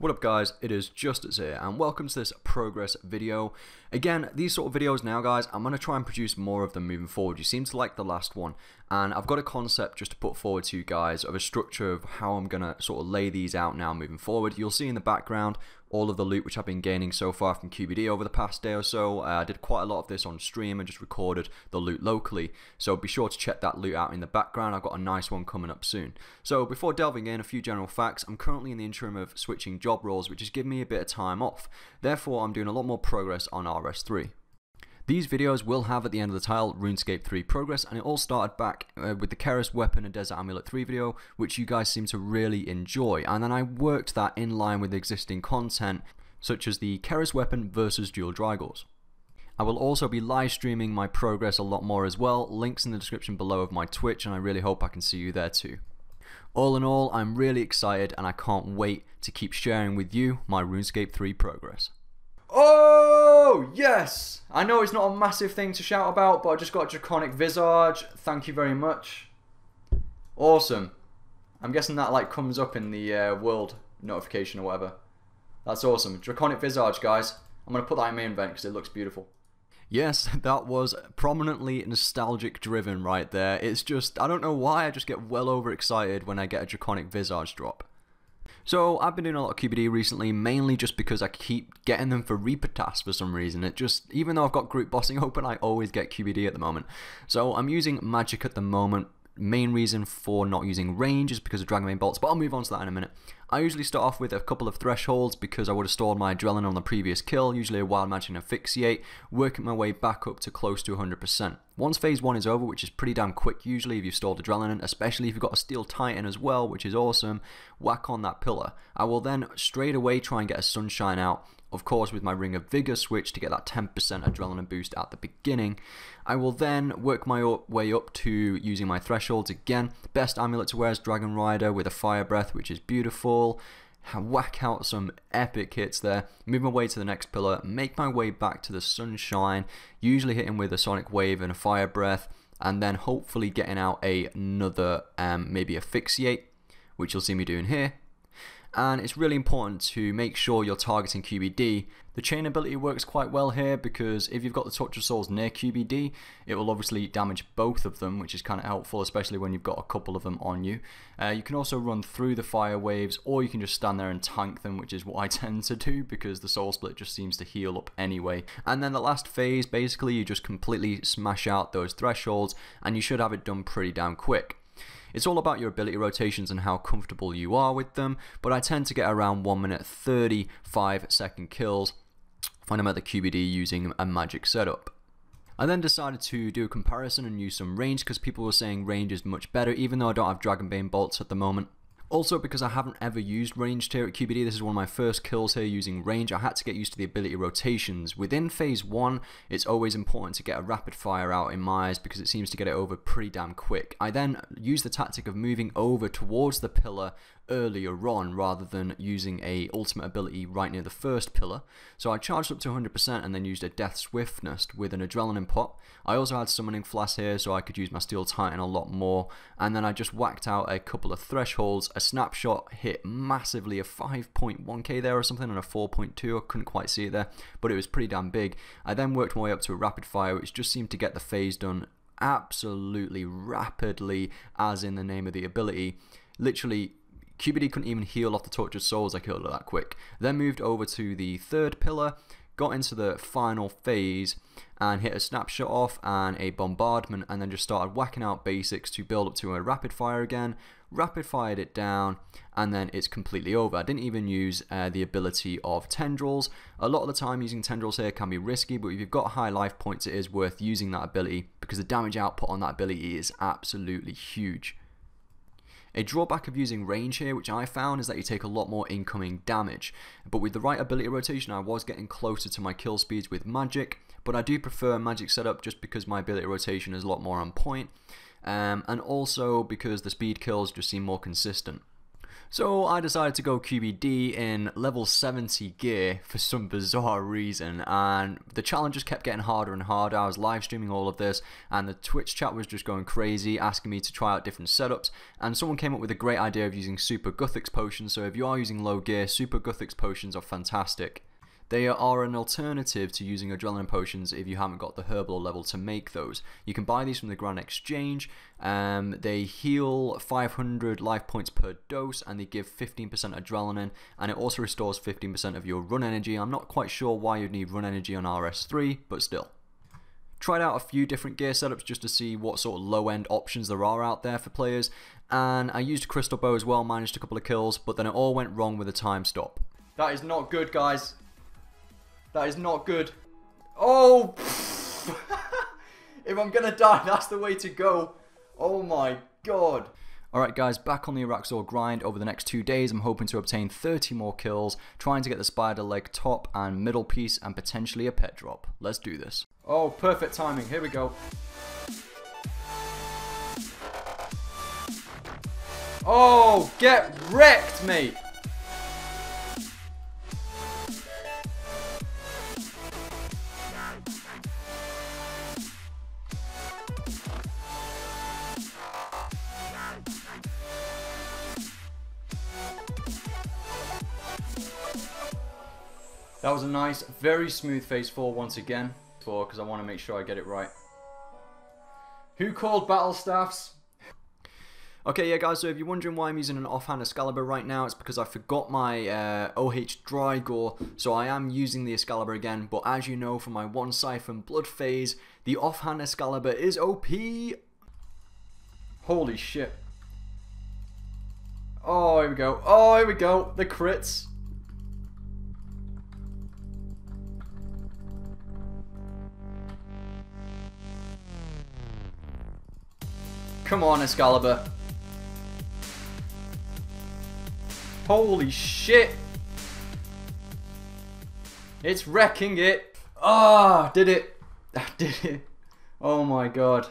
What up guys, it is Justice here and welcome to this progress video. Again, these sort of videos now guys, I'm going to try and produce more of them moving forward. You seem to like the last one and I've got a concept just to put forward to you guys of a structure of how I'm going to sort of lay these out now moving forward. You'll see in the background all of the loot which I've been gaining so far from QBD over the past day or so. I did quite a lot of this on stream and just recorded the loot locally, so be sure to check that loot out in the background. I've got a nice one coming up soon. So before delving in, a few general facts. I'm currently in the interim of switching job roles, which has given me a bit of time off. Therefore, I'm doing a lot more progress on RS3. These videos will have at the end of the title Runescape 3 progress, and it all started back with the Keras Weapon and Desert Amulet 3 video, which you guys seem to really enjoy, and then I worked that in line with existing content such as the Keras Weapon versus Dual Drygors. I will also be live streaming my progress a lot more as well, links in the description below of my Twitch, and I really hope I can see you there too. All in all, I'm really excited and I can't wait to keep sharing with you my Runescape 3 progress. Oh, yes! I know it's not a massive thing to shout about, but I just got Draconic Visage. Thank you very much. Awesome. I'm guessing that like comes up in the world notification or whatever. That's awesome. Draconic Visage, guys. I'm going to put that in my event because it looks beautiful. Yes, that was prominently nostalgic driven right there. It's just, I don't know why, I just get well overexcited when I get a Draconic Visage drop. So I've been doing a lot of QBD recently, mainly just because I keep getting them for Reaper tasks for some reason. It just, even though I've got group bossing open, I always get QBD at the moment. So I'm using magic at the moment. Main reason for not using range is because of Dragonbane bolts, but I'll move on to that in a minute. I usually start off with a couple of thresholds because I would have stored my adrenaline on the previous kill, usually a wild magic and asphyxiate, working my way back up to close to 100%. Once phase 1 is over, which is pretty damn quick usually if you've stored adrenaline, especially if you've got a steel titan as well, which is awesome, whack on that pillar. I will then straight away try and get a sunshine out, of course with my Ring of Vigor switch to get that 10% adrenaline boost at the beginning. I will then work my way up to using my thresholds again. Best amulet to wear is Dragon Rider with a fire breath, which is beautiful. Whack out some epic hits there, move my way to the next pillar, make my way back to the sunshine, usually hitting with a sonic wave and a fire breath, and then hopefully getting out another maybe asphyxiate, which you'll see me doing here. And it's really important to make sure you're targeting QBD. The chain ability works quite well here because if you've got the Touch of Souls near QBD, it will obviously damage both of them, which is kind of helpful, especially when you've got a couple of them on you. You can also run through the fire waves, or you can just stand there and tank them, which is what I tend to do because the Soul Split just seems to heal up anyway. And then the last phase, basically you just completely smash out those thresholds and you should have it done pretty damn quick. It's all about your ability rotations and how comfortable you are with them, but I tend to get around 1 minute 35 second kills when I'm at the QBD using a magic setup. I then decided to do a comparison and use some range because people were saying range is much better, even though I don't have Dragonbane bolts at the moment. Also, because I haven't ever used ranged here at QBD, this is one of my first kills here using range, I had to get used to the ability rotations. Within phase 1, it's always important to get a rapid fire out in my eyes because it seems to get it over pretty damn quick. I then use the tactic of moving over towards the pillar earlier on rather than using a ultimate ability right near the first pillar. So I charged up to 100% and then used a Death Swiftness with an adrenaline pot. I also had Summoning Flask here so I could use my Steel Titan a lot more, and then I just whacked out a couple of thresholds. A snapshot hit massively, a 5.1k there or something, and a 4.2, I couldn't quite see it there, but it was pretty damn big. I then worked my way up to a rapid fire, which just seemed to get the phase done absolutely rapidly, as in the name of the ability. Literally, QBD couldn't even heal off the Touch of Souls, I killed it that quick. Then moved over to the third pillar, got into the final phase and hit a snapshot off and a bombardment, and then just started whacking out basics to build up to a rapid fire again, rapid fired it down, and then it's completely over. I didn't even use the ability of tendrils. A lot of the time using tendrils here can be risky, but if you've got high life points it is worth using that ability because the damage output on that ability is absolutely huge. A drawback of using range here, which I found, is that you take a lot more incoming damage, but with the right ability rotation I was getting closer to my kill speeds with magic, but I do prefer magic setup just because my ability rotation is a lot more on point, and also because the speed kills just seem more consistent. So I decided to go QBD in level 70 gear for some bizarre reason, and the challenge just kept getting harder and harder. I was live streaming all of this and the Twitch chat was just going crazy, asking me to try out different setups, and someone came up with a great idea of using Super Guthix potions. So if you are using low gear, Super Guthix potions are fantastic. They are an alternative to using adrenaline potions if you haven't got the herbal level to make those. You can buy these from the Grand Exchange. They heal 500 life points per dose and they give 15% adrenaline, and it also restores 15% of your run energy. I'm not quite sure why you'd need run energy on RS3, but still. Tried out a few different gear setups just to see what sort of low end options there are out there for players, and I used a crystal bow as well, managed a couple of kills, but then it all went wrong with a time stop. That is not good, guys. That is not good. Oh! If I'm gonna die, that's the way to go. Oh my god. Alright guys, back on the Araxxor grind. Over the next 2 days, I'm hoping to obtain 30 more kills, trying to get the spider leg top and middle piece, and potentially a pet drop. Let's do this. Oh, perfect timing. Here we go. Oh, get wrecked, mate. That was a nice, very smooth phase 4 once again, because I want to make sure I get it right. Who called battle staffs? Okay, yeah guys, so if you're wondering why I'm using an offhand Excalibur right now, it's because I forgot my OH dry gore, so I am using the Excalibur again, but as you know from my one Siphon Blood phase, the offhand Excalibur is OP! Holy shit. Oh, here we go. Oh, here we go. The crits. Come on, Excalibur. Holy shit. It's wrecking it. Ah, did it. I did it. Oh my god.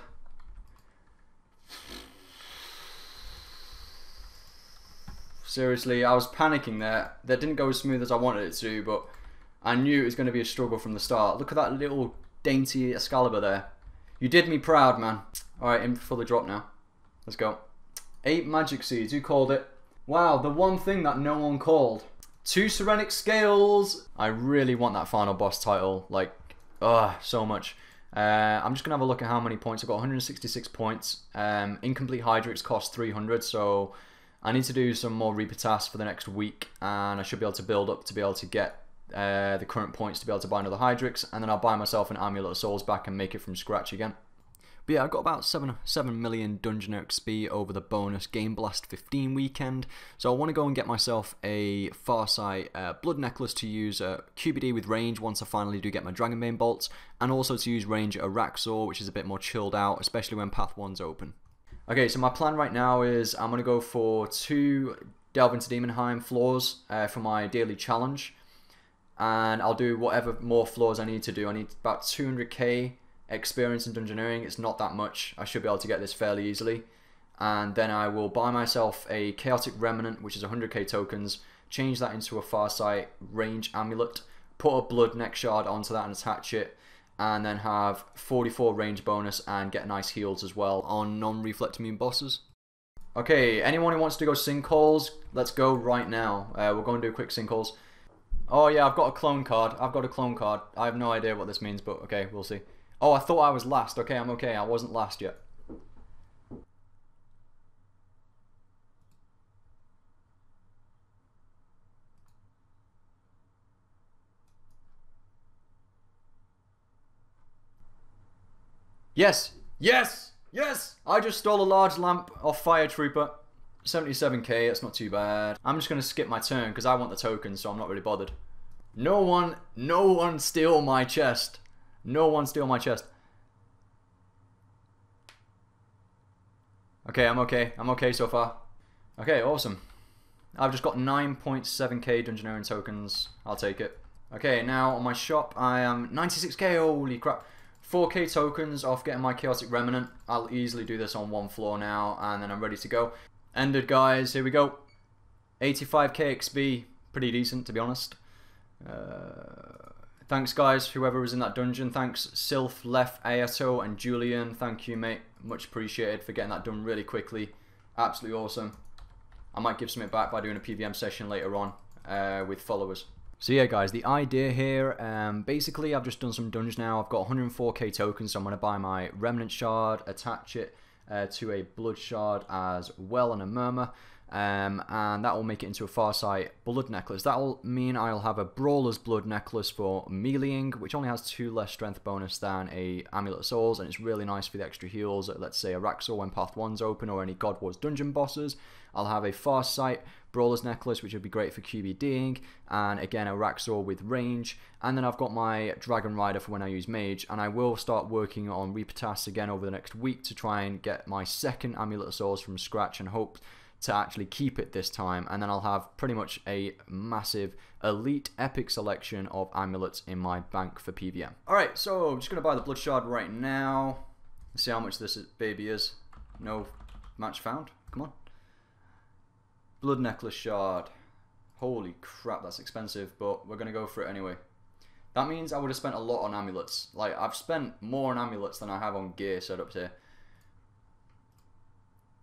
Seriously, I was panicking there. That didn't go as smooth as I wanted it to, but I knew it was going to be a struggle from the start. Look at that little dainty Excalibur there. You did me proud, man. Alright, in for the drop now. Let's go. 8 magic seeds. Who called it? Wow, the one thing that no one called. 2 Serenic Scales. I really want that final boss title. Like, so much. I'm just going to have a look at how many points. I've got 166 points. Incomplete Hydrix costs 300, so I need to do some more Reaper tasks for the next week, and I should be able to build up to be able to get the current points to be able to buy another Hydrix, and then I'll buy myself an Amulet of Souls back and make it from scratch again. But yeah, I got about 7 million Dungeon XP over the bonus Game Blast 15 weekend, so I want to go and get myself a farsight blood necklace to use QBD with range once I finally do get my Dragonbane bolts, and also to use range Araxxor, which is a bit more chilled out, especially when Path 1's open. Okay, so my plan right now is I'm going to go for 2 Delve into Demonheim floors for my daily challenge, and I'll do whatever more floors I need to do. I need about 200k experience in Dungeoneering. It's not that much. I should be able to get this fairly easily. And then I will buy myself a Chaotic Remnant, which is 100k tokens, change that into a Farsight range amulet, put a Blood Neck Shard onto that and attach it, and then have 44 range bonus and get nice heals as well on non-reflect immune bosses. Okay, anyone who wants to go sinkholes, let's go right now. We're going to do quick sinkholes. Oh yeah, I've got a clone card. I've got a clone card. I have no idea what this means, but okay, we'll see. Oh, I thought I was last. Okay, I'm okay. I wasn't last yet. Yes! Yes! Yes! I just stole a large lamp off Fire Trooper. 77k, that's not too bad. I'm just going to skip my turn because I want the tokens, so I'm not really bothered. No one steal my chest. No one steal my chest. Okay, I'm okay. I'm okay so far. Okay, awesome. I've just got 9.7k Dungeoneering tokens. I'll take it. Okay, now on my shop, I am 96k. Holy crap. 4k tokens off getting my Chaotic Remnant. I'll easily do this on 1 floor now, and then I'm ready to go. Ended, guys. Here we go. 85k XP, pretty decent to be honest. Thanks guys, whoever was in that dungeon. Thanks Sylph, Lef, Ayato and Julian. Thank you mate, much appreciated for getting that done really quickly. Absolutely awesome. I might give something back by doing a PVM session later on with followers. So yeah guys, the idea here, basically I've just done some dungeons now. I've got 104k tokens, so I'm going to buy my Remnant Shard, attach it to a Blood Shard as well and a Murmur. And that will make it into a Farsight Blood Necklace. That will mean I'll have a Brawler's Blood Necklace for meleeing, which only has 2 less strength bonus than a Amulet of Souls, and it's really nice for the extra heals at, let's say, Araxxor when Path 1's open, or any God Wars dungeon bosses. I'll have a Farsight Brawler's Necklace, which would be great for QBDing, and again, Araxxor with range. And then I've got my Dragon Rider for when I use Mage, and I will start working on Reaper tasks again over the next week to try and get my second Amulet of Souls from scratch and hope to actually keep it this time, and then I'll have pretty much a massive elite epic selection of amulets in my bank for PVM. Alright, so I'm just going to buy the Blood Shard right now. Let's see how much this baby is. No match found. Come on. Blood Necklace Shard. Holy crap, that's expensive, but we're going to go for it anyway. That means I would have spent a lot on amulets. Like, I've spent more on amulets than I have on gear setups here.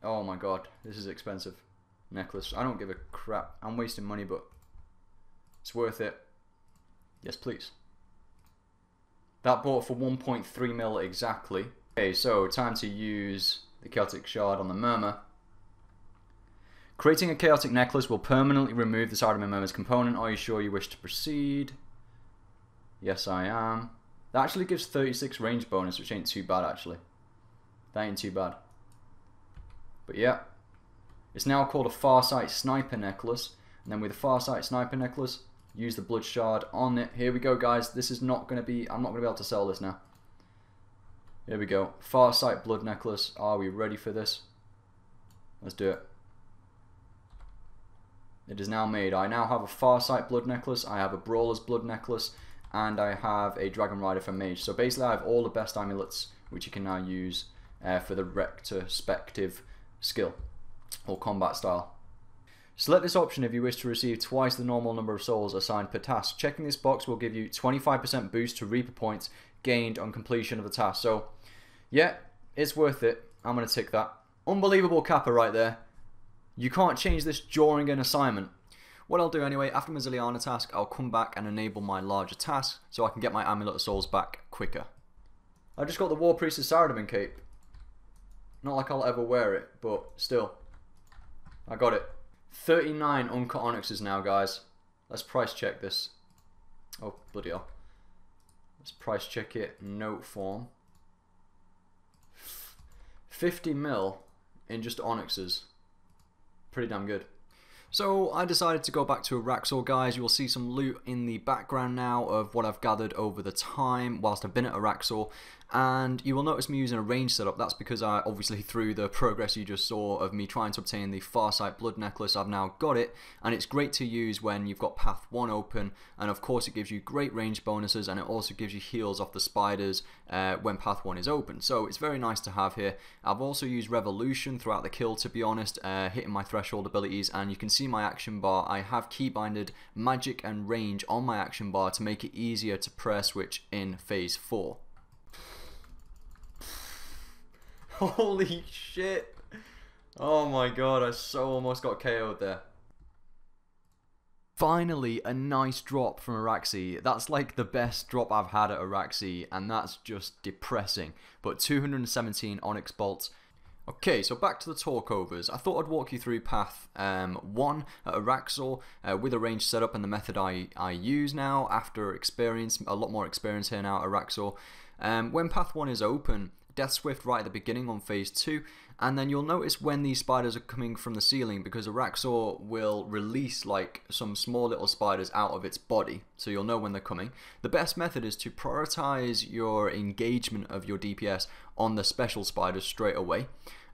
Oh my god, this is expensive. Necklace. I don't give a crap. I'm wasting money, but it's worth it. Yes, please. That bought for 1.3 mil exactly. Okay, so time to use the Chaotic Shard on the Murmur. Creating a Chaotic Necklace will permanently remove this item in Murmur's component. Are you sure you wish to proceed? Yes, I am. That actually gives 36 range bonus, which ain't too bad actually. That ain't too bad. But yeah, it's now called a Farsight Sniper Necklace, and then with a Farsight Sniper Necklace, use the Blood Shard on it. Here we go guys, this is not going to be, I'm not going to be able to sell this now. Here we go, Farsight Blood Necklace. Are we ready for this? Let's do it. It is now made. I now have a Farsight Blood Necklace, I have a Brawler's Blood Necklace, and I have a Dragon Rider for Mage. So basically I have all the best amulets which you can now use for the retrospective skill or combat style. Select this option if you wish to receive twice the normal number of souls assigned per task. Checking this box will give you 25% boost to Reaper points gained on completion of the task. So yeah, it's worth it. I'm going to tick that. Unbelievable kappa right there. You can't change this during an assignment. What I'll do anyway, after my Zilliana task, I'll come back and enable my larger task so I can get my Amulet of Souls back quicker. I just got the War Priest of Saradomin cape. Not like I'll ever wear it, but still. I got it. 39 uncut onyxes now, guys. Let's price check this. Oh, bloody hell. Let's price check it. Note form. 50 mil in just onyxes. Pretty damn good. So I decided to go back to Araxxor, guys. You will see some loot in the background now of what I've gathered over the time whilst I've been at Araxxor. And you will notice me using a range setup. That's because I obviously, through the progress you just saw of me trying to obtain the Farsight Blood Necklace, I've now got it, and it's great to use when you've got Path 1 open, and of course it gives you great range bonuses, and it also gives you heals off the spiders when Path 1 is open, so it's very nice to have here. I've also used Revolution throughout the kill, to be honest, hitting my threshold abilities, and you can see my action bar. I have keybinded magic and range on my action bar to make it easier to prayer switch in phase 4. Holy shit. Oh my god, I so almost got KO'd there. Finally, a nice drop from Araxxor. That's like the best drop I've had at Araxxor, and that's just depressing. But 217 Onyx Bolts. Okay, so back to the Talkovers. I thought I'd walk you through Path 1 at Araxxor with a range setup and the method I use now after experience, a lot more experience here now at Araxxor. When Path 1 is open, Death Swift right at the beginning on phase 2, and then you'll notice when these spiders are coming from the ceiling, because Araxxor will release like some small little spiders out of its body, so you'll know when they're coming. The best method is to prioritize your engagement of your DPS on the special spiders straight away,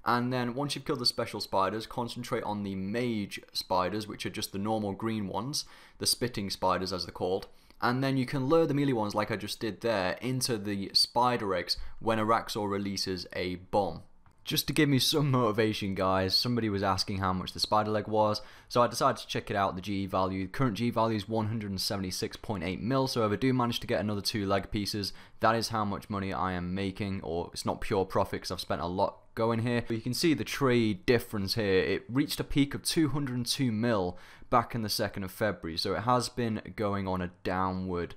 and then once you've killed the special spiders, concentrate on the mage spiders, which are just the normal green ones, the spitting spiders as they're called. And then you can lure the melee ones, like I just did there, into the spider eggs when Araxxor releases a bomb. Just to give me some motivation, guys, somebody was asking how much the spider leg was, so I decided to check it out, the GValue. Current GValue is 176.8 mil, so if I do manage to get another 2 leg pieces, that is how much money I am making, or it's not pure profit because I've spent a lot going here. But you can see the trade difference here. It reached a peak of 202 mil back in the 2nd of February, so it has been going on a downward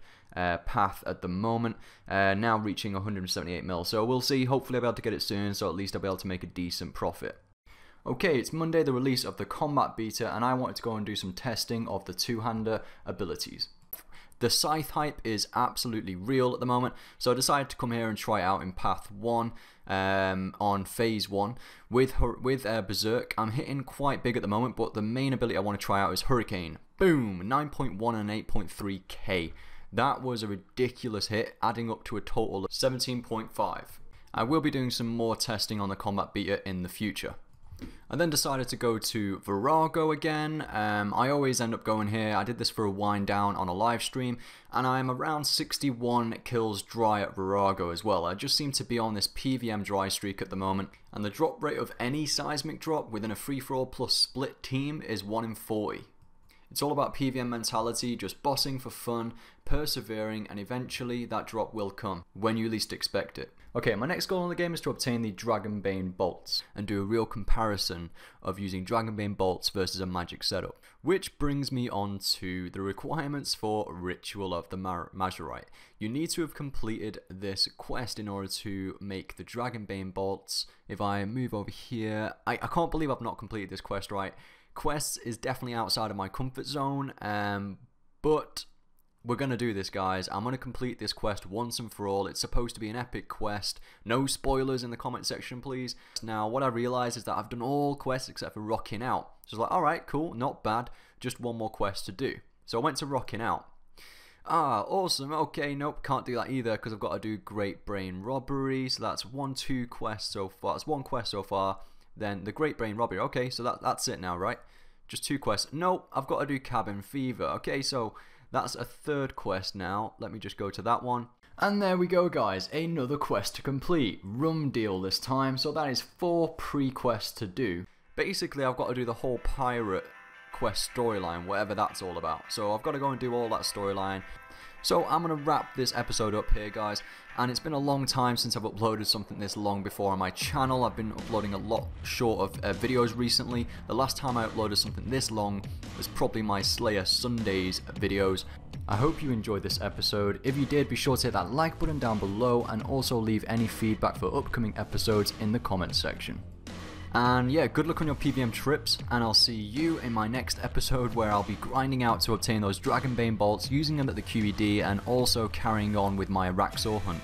path at the moment, now reaching 178 mil. So we'll see, hopefully I'll be able to get it soon, so at least I'll be able to make a decent profit. Okay, it's Monday, the release of the combat beta, and I wanted to go and do some testing of the two-hander abilities. The scythe hype is absolutely real at the moment, so I decided to come here and try it out in path 1 on phase 1 with Berserk. I'm hitting quite big at the moment, but the main ability I want to try out is Hurricane. Boom, 9.1 and 8.3k. That was a ridiculous hit, adding up to a total of 17.5. I will be doing some more testing on the combat beta in the future. I then decided to go to Virago again. I always end up going here. I did this for a wind down on a live stream, and I'm around 61 kills dry at Virago as well. I just seem to be on this PVM dry streak at the moment, and the drop rate of any seismic drop within a free-for-all plus split team is 1 in 40. It's all about PVM mentality, just bossing for fun, persevering, and eventually that drop will come when you least expect it. Okay, my next goal in the game is to obtain the Dragonbane bolts and do a real comparison of using Dragonbane bolts versus a magic setup. Which brings me on to the requirements for Ritual of the Mazurite. You need to have completed this quest in order to make the Dragonbane bolts. If I move over here, I can't believe I've not completed this quest right. Quests is definitely outside of my comfort zone, but we're going to do this, guys. I'm going to complete this quest once and for all. It's supposed to be an epic quest. No spoilers in the comment section, please. Now, what I realized is that I've done all quests except for Rocking Out. So I was like, alright, cool, not bad. Just one more quest to do. So I went to Rocking Out. Ah, awesome. Okay, nope, can't do that either because I've got to do Great Brain Robbery. So that's 2 quests so far. That's 1 quest so far. Then the Great Brain Robbery. Okay, so that's it now, right? Just 2 quests. Nope, I've got to do Cabin Fever. Okay, so that's a 3rd quest now. Let me just go to that one. And there we go, guys. Another quest to complete. Rum deal this time. So that is 4 pre-quests to do. Basically, I've got to do the whole pirate quest storyline, whatever that's all about. So I've got to go and do all that storyline. So I'm going to wrap this episode up here, guys, and it's been a long time since I've uploaded something this long before on my channel. I've been uploading a lot short of videos recently. The last time I uploaded something this long was probably my Slayer Sundays videos. I hope you enjoyed this episode. If you did, be sure to hit that like button down below and also leave any feedback for upcoming episodes in the comments section. And yeah, good luck on your PVM trips, and I'll see you in my next episode where I'll be grinding out to obtain those Dragonbane bolts, using them at the QBD, and also carrying on with my Araxxor hunt.